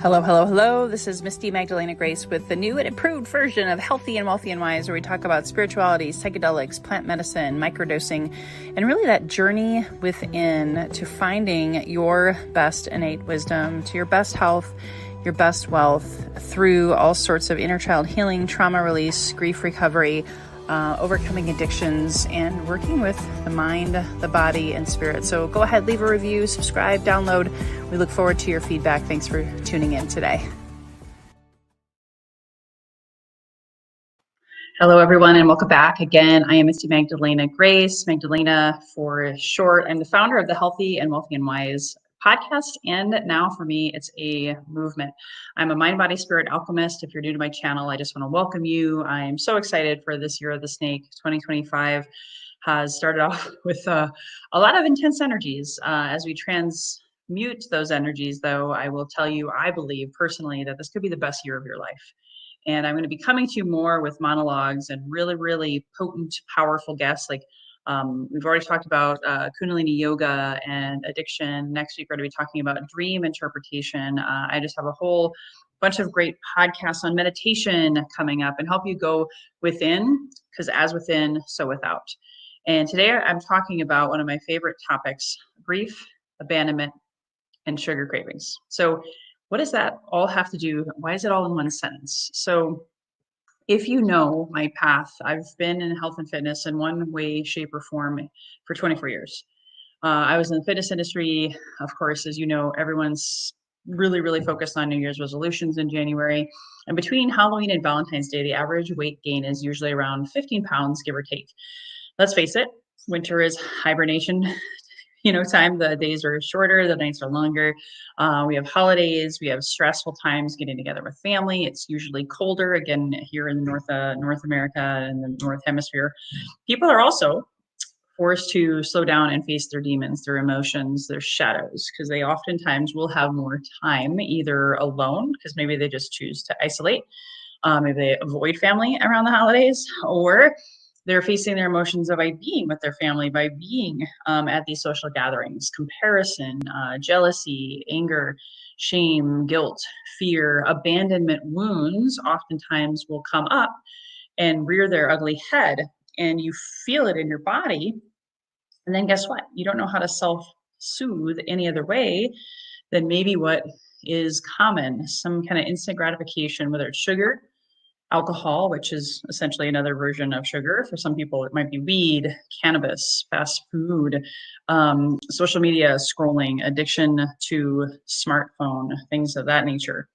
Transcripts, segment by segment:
Hello, hello, hello. This is Misty Magdalena Grace with the new and improved version of Healthy and Wealthy and Wise, where we talk about spirituality, psychedelics, plant medicine, microdosing, and really that journey within to finding your best innate wisdom, to your best health, your best wealth through all sorts of inner child healing, trauma release, grief recovery, overcoming addictions, and working with the mind, the body, and spirit. So go ahead, leave a review, subscribe, download. We look forward to your feedback. Thanks for tuning in today. Hello, everyone, and welcome back again. I am Misty Magdalena Grace, Magdalena for short. I'm the founder of the Healthy and Wealthy and Wise podcast, and now for me, it's a movement. I'm a mind, body, spirit alchemist. If you're new to my channel, I just want to welcome you. I am so excited for this year of the snake. 2025 has started off with a lot of intense energies. As we transmute those energies, though, I will tell you, I believe personally that this could be the best year of your life. And I'm going to be coming to you more with monologues and really, really potent, powerful guests. Like we've already talked about Kundalini yoga and addiction. Next week, we're going to be talking about dream interpretation. I just have a whole bunch of great podcasts on meditation coming up and help you go within, because as within, so without. And today I'm talking about one of my favorite topics, grief, abandonment, and sugar cravings. So what does that all have to do? Why is it all in one sentence? So if you know my path, I've been in health and fitness in one way, shape, or form for 24 years. I was in the fitness industry. Of course, as you know, everyone's really, really focused on New Year's resolutions in January. And between Halloween and Valentine's Day, the average weight gain is usually around 15 pounds, give or take. Let's face it, winter is hibernation time. The days are shorter, the nights are longer. We have holidays, we have stressful times getting together with family. It's usually colder again here in North America and the North Hemisphere. People are also forced to slow down and face their demons, their emotions, their shadows, because they oftentimes will have more time either alone, because maybe they just choose to isolate, maybe they avoid family around the holidays, or they're facing their emotions by being with their family, by being at these social gatherings. Comparison, jealousy, anger, shame, guilt, fear, abandonment wounds oftentimes will come up and rear their ugly head, and you feel it in your body. And then guess what? You don't know how to self-soothe any other way than maybe what is common, some kind of instant gratification, whether it's sugar, alcohol, which is essentially another version of sugar. For some people, it might be weed, cannabis, fast food, social media scrolling, addiction to smartphone, things of that nature.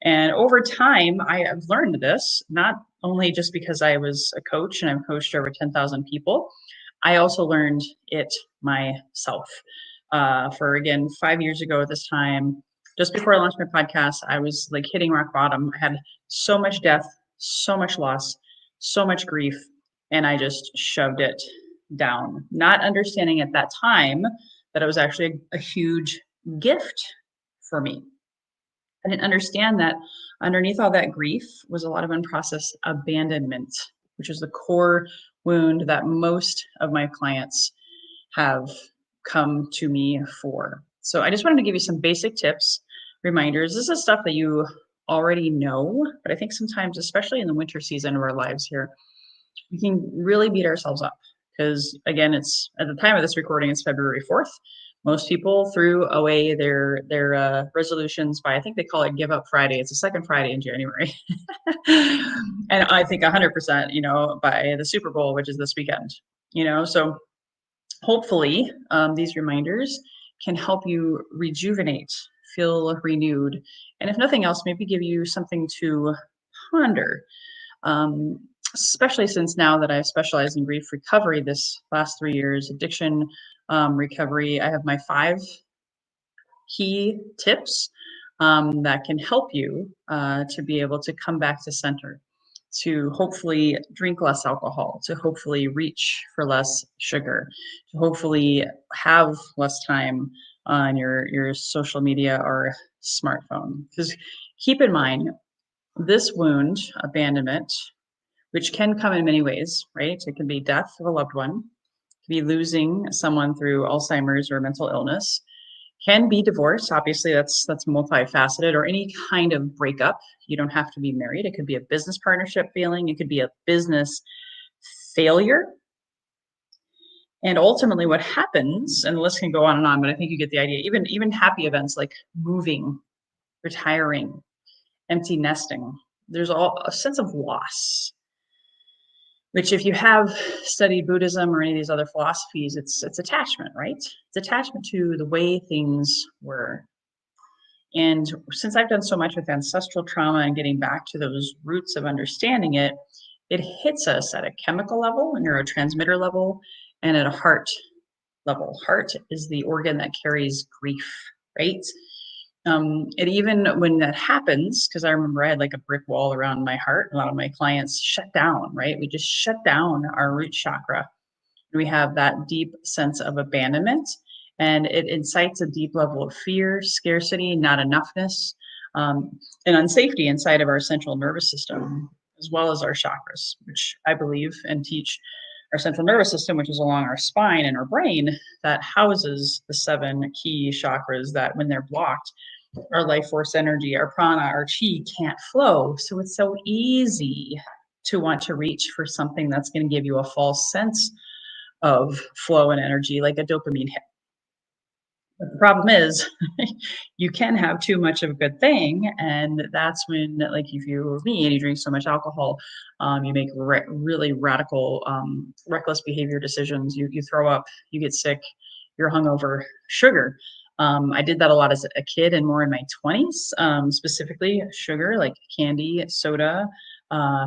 And over time, I have learned this, not only just because I was a coach and I've coached over 10,000 people, I also learned it myself. For again, 5 years ago at this time, just before I launched my podcast, I was like hitting rock bottom. I had so much death, so much loss, so much grief, and I just shoved it down, not understanding at that time that it was actually a huge gift for me. I didn't understand that underneath all that grief was a lot of unprocessed abandonment, which is the core wound that most of my clients have come to me for. So I just wanted to give you some basic tips, reminders. This is stuff that you already know, but I think sometimes, especially in the winter season of our lives here, we can really beat ourselves up because, again, it's at the time of this recording, it's February 4th. Most people threw away their resolutions by, I think they call it Give Up Friday. It's the second Friday in January. And I think 100%, by the Super Bowl, which is this weekend, so hopefully these reminders can help you rejuvenate, feel renewed, and if nothing else, maybe give you something to ponder, especially since now that I've specialized in grief recovery this last 3 years, addiction recovery. I have my 5 key tips that can help you to be able to come back to center, to hopefully drink less alcohol, to hopefully reach for less sugar, to hopefully have less time on your social media or smartphone. Because keep in mind, this wound, abandonment, which can come in many ways, right? It can be death of a loved one, it can be losing someone through Alzheimer's or mental illness, Can be divorce. Obviously, that's multifaceted, or any kind of breakup. You don't have to be married. It could be a business partnership failing. It could be a business failure. And ultimately, what happens, and the list can go on and on, but I think you get the idea. Even happy events like moving, retiring, empty nesting. There's all a sense of loss, which if you have studied Buddhism or any of these other philosophies, it's attachment, right? It's attachment to the way things were. And since I've done so much with ancestral trauma and getting back to those roots of understanding it, it hits us at a chemical level, a neurotransmitter level, and at a heart level. Heart is the organ that carries grief, right? And even when that happens, because I remember I had like a brick wall around my heart, a lot of my clients shut down, right? We just shut down our root chakra. We have that deep sense of abandonment, and it incites a deep level of fear, scarcity, not enoughness, and unsafety inside of our central nervous system, as well as our chakras, which I believe and teach. Our central nervous system, which is along our spine and our brain, that houses the 7 key chakras that, when they're blocked, our life force energy, our prana, our chi can't flow. So it's so easy to want to reach for something that's going to give you a false sense of flow and energy, like a dopamine hit. But the problem is, you can have too much of a good thing, and that's when, like, if you or me and you drink so much alcohol, you make really radical, reckless behavior decisions. You throw up, you get sick, you're hungover. Sugar. I did that a lot as a kid and more in my 20s, specifically sugar, like candy, soda,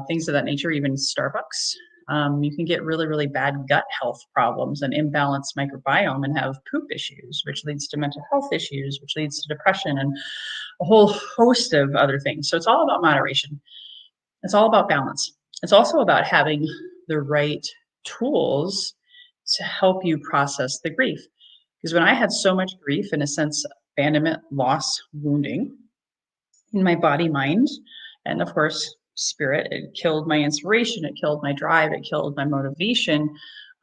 things of that nature, even Starbucks. You can get really, really bad gut health problems and imbalanced microbiome and have poop issues, which leads to mental health issues, which leads to depression and a whole host of other things. So it's all about moderation. It's all about balance. It's also about having the right tools to help you process the grief. Because when I had so much grief, in a sense, abandonment, loss, wounding in my body, mind, and of course, spirit, it killed my inspiration, it killed my drive, it killed my motivation.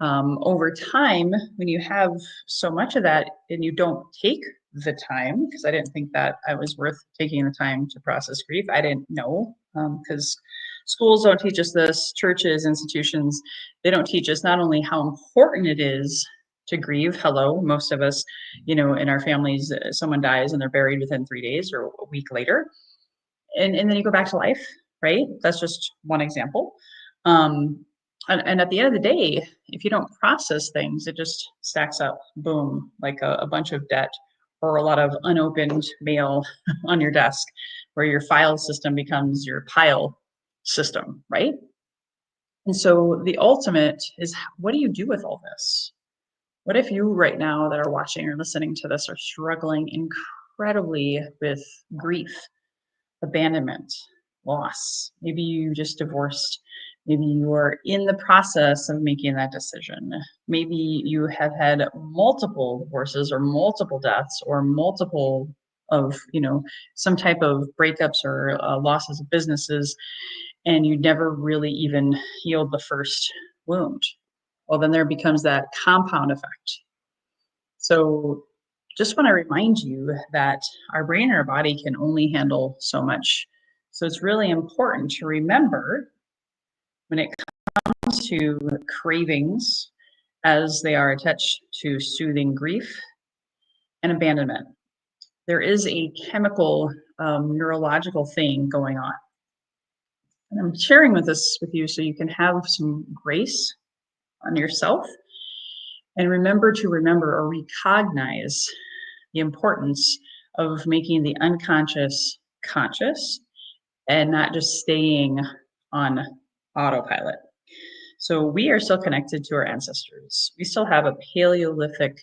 Over time, when you have so much of that and you don't take the time, because I didn't think that I was worth taking the time to process grief, I didn't know, because schools don't teach us this, churches, institutions, they don't teach us not only how important it is to grieve. Hello, most of us, in our families, someone dies and they're buried within 3 days or a week later. And then you go back to life, right? That's just one example. And at the end of the day, if you don't process things, it just stacks up, boom, like a bunch of debt or a lot of unopened mail on your desk, where your file system becomes your pile system, right? And so the ultimate is, what do you do with all this? What if you right now that are watching or listening to this are struggling incredibly with grief, abandonment, loss? Maybe you just divorced. Maybe you are in the process of making that decision. Maybe you have had multiple divorces or multiple deaths or multiple of, some type of breakups or losses of businesses, and you never really even healed the first wound. Well, then there becomes that compound effect. So just want to remind you that our brain and our body can only handle so much. So it's really important to remember, when it comes to cravings, as they are attached to soothing grief and abandonment, there is a chemical, neurological thing going on. And I'm sharing this with you so you can have some grace on yourself, and remember or recognize the importance of making the unconscious conscious and not just staying on autopilot. So we are still connected to our ancestors. We still have a Paleolithic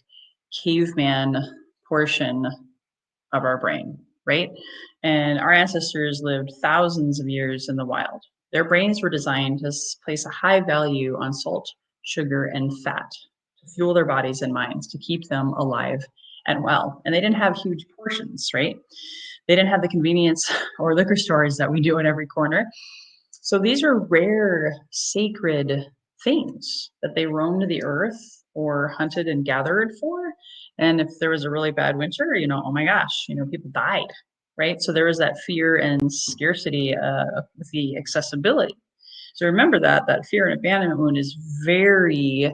caveman portion of our brain, right? And our ancestors lived thousands of years in the wild. Their brains were designed to place a high value on salt, sugar, and fat to fuel their bodies and minds, to keep them alive and well. And they didn't have huge portions, right? They didn't have the convenience or liquor stores that we do in every corner. So these are rare, sacred things that they roamed the earth or hunted and gathered for. And if there was a really bad winter, oh my gosh, people died, right? So there was that fear and scarcity with the accessibility. So remember that fear and abandonment wound is very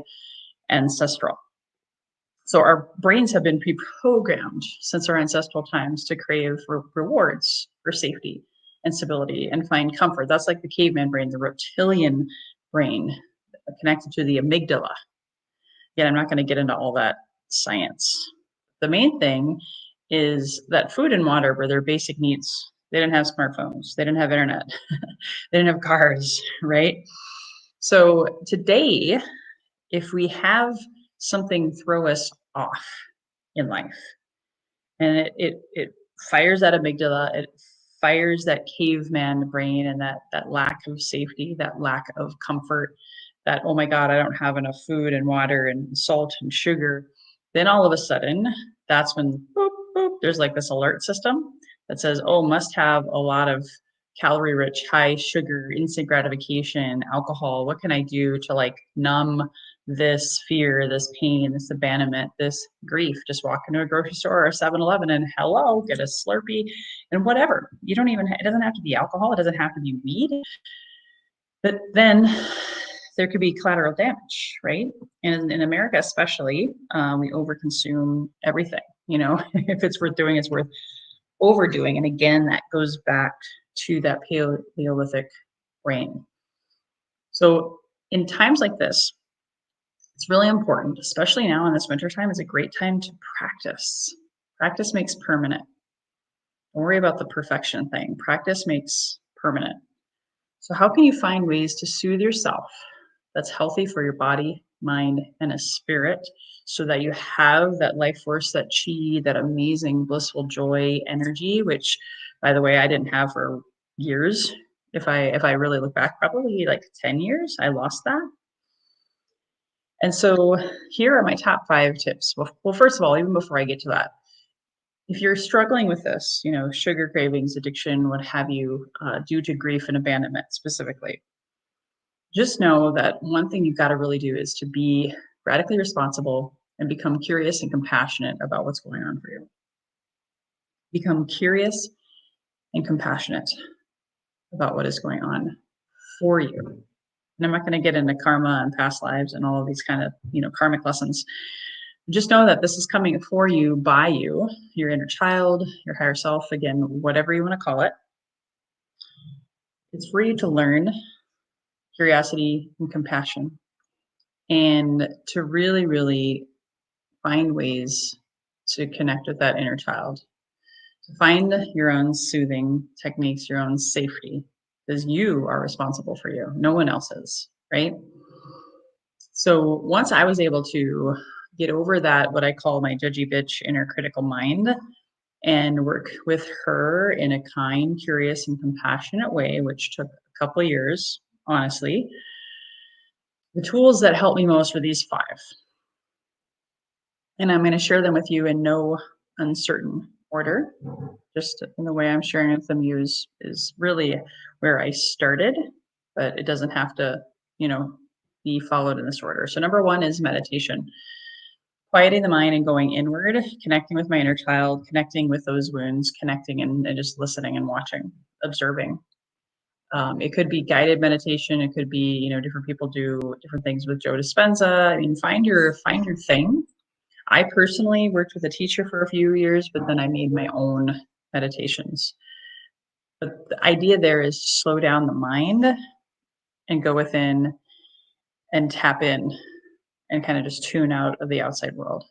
ancestral. So our brains have been pre-programmed since our ancestral times to crave rewards for safety and stability and find comfort. That's like the caveman brain, the reptilian brain connected to the amygdala. Again, I'm not going to get into all that science. The main thing is that food and water were their basic needs. They didn't have smartphones. They didn't have internet. They didn't have cars, right? So today, if we have something throw us off in life, and it fires that amygdala, it fires that caveman brain, and that lack of safety, that lack of comfort, that, oh my God, I don't have enough food and water and salt and sugar. Then all of a sudden, that's when boop, boop, there's like this alert system that says, oh, must have a lot of calorie rich, high sugar, instant gratification, alcohol. What can I do to like numb this fear, this pain, this abandonment, this grief? Just walk into a grocery store or a 7-Eleven and hello, get a Slurpee and whatever. You don't even, it doesn't have to be alcohol. It doesn't have to be weed. But then there could be collateral damage, right? And in America, especially, we overconsume everything. If it's worth doing, it's worth overdoing. And again, that goes back to that Paleolithic brain. So in times like this, it's really important, especially now in this wintertime, is a great time to practice. Practice makes permanent. Don't worry about the perfection thing. Practice makes permanent. So how can you find ways to soothe yourself that's healthy for your body, mind, and a spirit, so that you have that life force, that chi, that amazing blissful joy energy, which, by the way, I didn't have for years. If I really look back, probably like 10 years, I lost that. And so here are my top 5 tips. Well, first of all, even before I get to that, if you're struggling with this, sugar cravings, addiction, what have you, due to grief and abandonment specifically, just know that one thing you've got to really do is to be radically responsible and become curious and compassionate about what's going on for you. Become curious and compassionate about what is going on for you. And I'm not going to get into karma and past lives and all of these kind of, karmic lessons. Just know that this is coming for you, by you, your inner child, your higher self, again, whatever you want to call it. It's for you to learn curiosity and compassion, and to really, really find ways to connect with that inner child, to find your own soothing techniques, your own safety, because you are responsible for you. No one else is, right? So once I was able to get over that, what I call my judgy bitch inner critical mind, and work with her in a kind, curious, and compassionate way, which took a couple of years, honestly, the tools that helped me most were these 5. And I'm going to share them with you in no uncertain order. Just in the way I'm sharing with them is really where I started, but it doesn't have to, be followed in this order. So number 1 is meditation. Quieting the mind and going inward, connecting with my inner child, connecting with those wounds, connecting and just listening and watching, observing. It could be guided meditation. It could be, different people do different things with Joe Dispenza. I mean, find your thing. I personally worked with a teacher for a few years, but then I made my own meditations. But the idea there is to slow down the mind and go within and tap in and kind of just tune out of the outside world.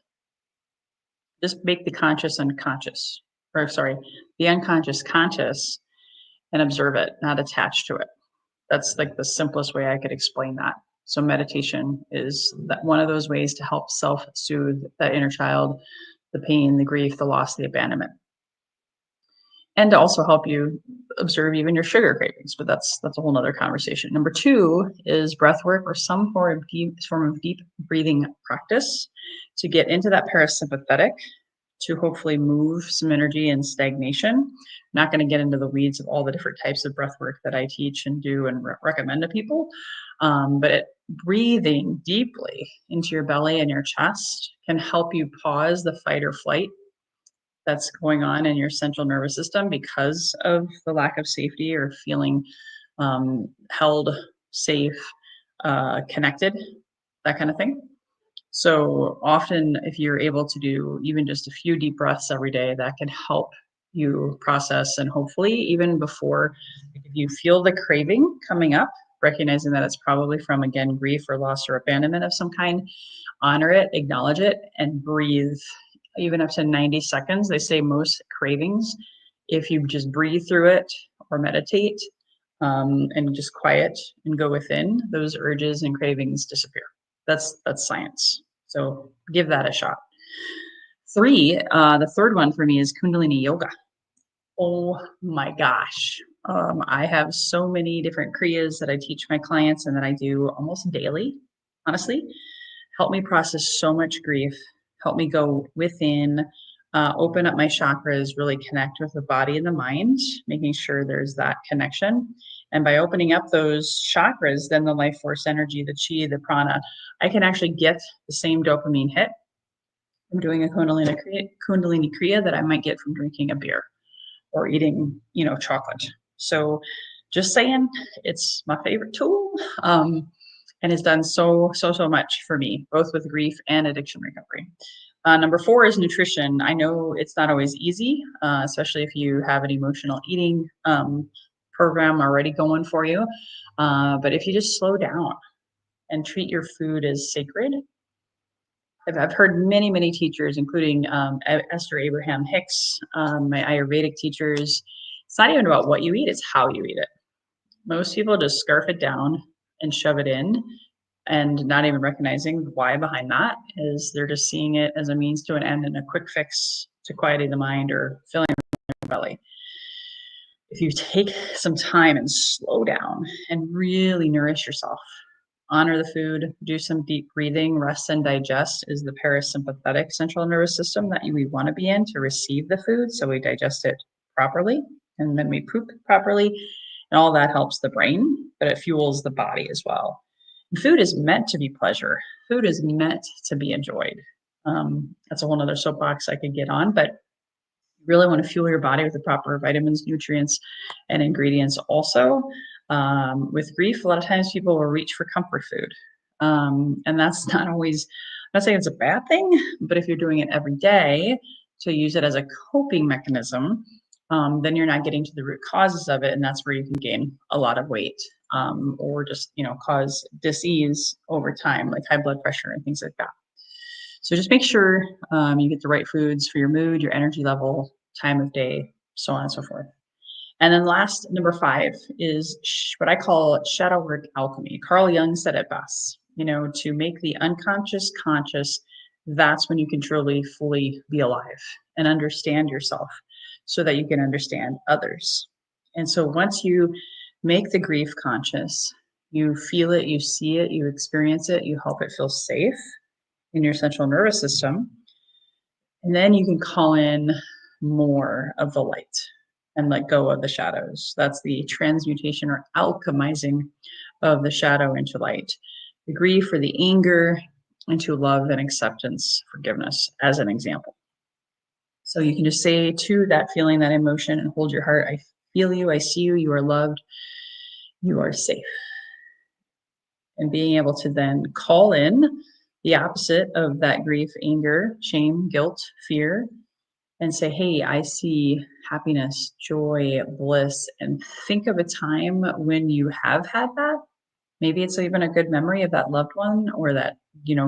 Just make the conscious unconscious, the unconscious conscious, and observe it, not attach to it. That's like the simplest way I could explain that. So meditation is that one of those ways to help self-soothe that inner child, the pain, the grief, the loss, the abandonment. And to also help you observe even your sugar cravings, but that's a whole nother conversation. Number 2 is breath work or some form of deep breathing practice to get into that parasympathetic, to hopefully move some energy and stagnation. I'm not going to get into the weeds of all the different types of breath work that I teach and do and recommend to people. But Breathing deeply into your belly and your chest can help you pause the fight or flight that's going on in your central nervous system because of the lack of safety or feeling held, safe, connected, that kind of thing. So often, if you're able to do even just a few deep breaths every day, that can help you process and hopefully even before, if you feel the craving coming up, recognizing that it's probably from, again, grief or loss or abandonment of some kind, honor it, acknowledge it, and breathe even up to 90 seconds. They say most cravings, if you just breathe through it or meditate and just quiet and go within, those urges and cravings disappear. That's science. So give that a shot. The third one for me is Kundalini yoga. Oh my gosh. I have so many different kriyas that I teach my clients and that I do almost daily, honestly. Help me process so much grief, help me go within, open up my chakras, really connect with the body and the mind, making sure there's that connection. And by opening up those chakras, then the life force energy, the chi, the prana, I can actually get the same dopamine hit from doing a Kundalini Kriya that I might get from drinking a beer or eating, chocolate. So just saying, it's my favorite tool. And has done so much for me, both with grief and addiction recovery. Number 4 is nutrition. I know it's not always easy, especially if you have an emotional eating program already going for you. But if you just slow down and treat your food as sacred, I've heard many teachers, including Esther Abraham Hicks, my Ayurvedic teachers. It's not even about what you eat; it's how you eat it. Most people just scarf it down and shove it in, and not even recognizing the why behind that is they're just seeing it as a means to an end and a quick fix to quieting the mind or filling the belly. If you take some time and slow down and really nourish yourself, honor the food, do some deep breathing, rest and digest is the parasympathetic central nervous system that we want to be in to receive the food. So we digest it properly and then we poop properly. And all that helps the brain, but it fuels the body as well. Food is meant to be pleasure. Food is meant to be enjoyed. That's a whole nother soapbox I could get on, but you really want to fuel your body with the proper vitamins, nutrients, and ingredients also. With grief, a lot of times people will reach for comfort food. And that's not always, I'm not saying it's a bad thing, but if you're doing it every day to use it as a coping mechanism, then you're not getting to the root causes of it. And that's where you can gain a lot of weight or just, cause disease over time, like high blood pressure and things like that. So just make sure you get the right foods for your mood, your energy level, time of day, so on and so forth. And then last, number 5 is what I call shadow work alchemy. Carl Jung said it best, to make the unconscious conscious, that's when you can truly fully be alive and understand yourself so that you can understand others. And so once you make the grief conscious, you feel it, you see it, you experience it, you help it feel safe in your central nervous system. And then you can call in more of the light and let go of the shadows. That's the transmutation or alchemizing of the shadow into light, the grief or the anger into love and acceptance, forgiveness, as an example. So you can just say to that feeling, that emotion, and hold your heart, I feel you, I see you, you are loved, you are safe. And being able to then call in the opposite of that grief, anger, shame, guilt, fear, and say, hey, I see happiness, joy, bliss, and think of a time when you have had that. Maybe it's even a good memory of that loved one or that,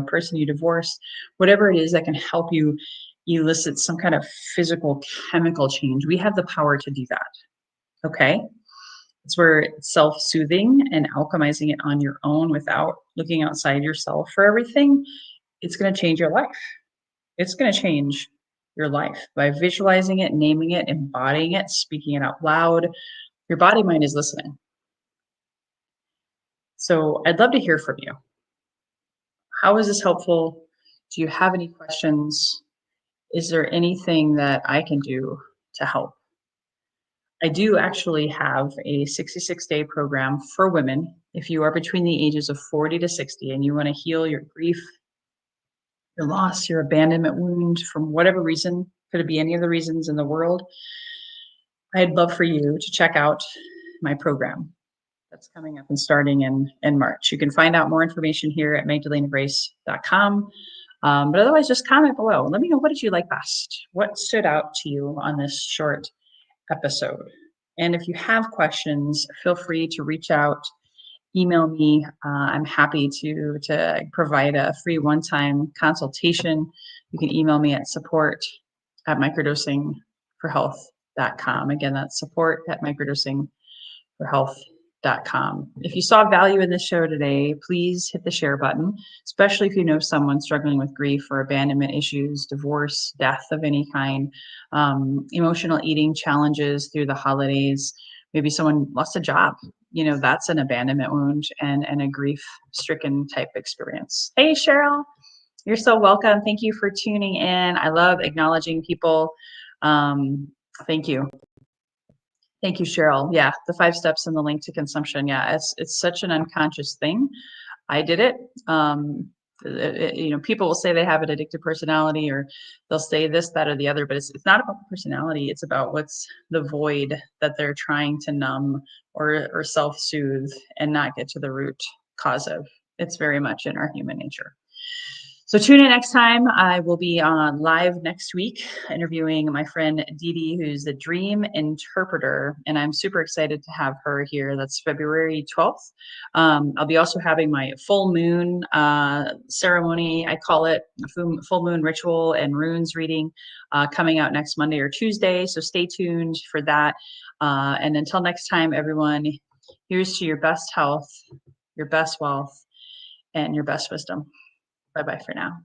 person you divorced, whatever it is that can help you elicit some kind of physical chemical change. We have the power to do that. Okay. It's where it's self-soothing and alchemizing it on your own without looking outside yourself for everything. It's going to change your life. It's going to change your life by visualizing it, naming it, embodying it, speaking it out loud. Your body mind is listening. So I'd love to hear from you. How is this helpful? Do you have any questions? Is there anything that I can do to help? I do actually have a 66-day program for women. If you are between the ages of 40 to 60 and you want to heal your grief, your loss, your abandonment wound from whatever reason, could it be any of the reasons in the world, I'd love for you to check out my program that's coming up and starting in March. You can find out more information here at magdalenagrace.com. But otherwise, just comment below. Let me know, what did you like best? What stood out to you on this short episode? And if you have questions, feel free to reach out, email me. I'm happy to provide a free one-time consultation. You can email me at support@microdosingforhealth.com. Again, that's support@microdosingforhealth.com. If you saw value in this show today, please hit the share button, especially if you know someone struggling with grief or abandonment issues, divorce, death of any kind, emotional eating challenges through the holidays. Maybe someone lost a job. That's an abandonment wound and a grief-stricken type experience. Hey, Cheryl, you're so welcome. Thank you for tuning in. I love acknowledging people. Thank you. Thank you, Cheryl. Yeah, the 5 steps and the link to consumption. Yeah, it's such an unconscious thing. I did it. People will say they have an addictive personality, or they'll say this, that, or the other, but it's not about the personality. It's about what's the void that they're trying to numb or self-soothe and not get to the root cause of. It's very much in our human nature. So tune in next time. I will be on live next week interviewing my friend Dee Dee, who's the dream interpreter, and I'm super excited to have her here. That's February 12th. I'll be also having my full moon ceremony, I call it, full moon ritual and runes reading, coming out next Monday or Tuesday. So stay tuned for that. And until next time, everyone, here's to your best health, your best wealth, and your best wisdom. Bye-bye for now.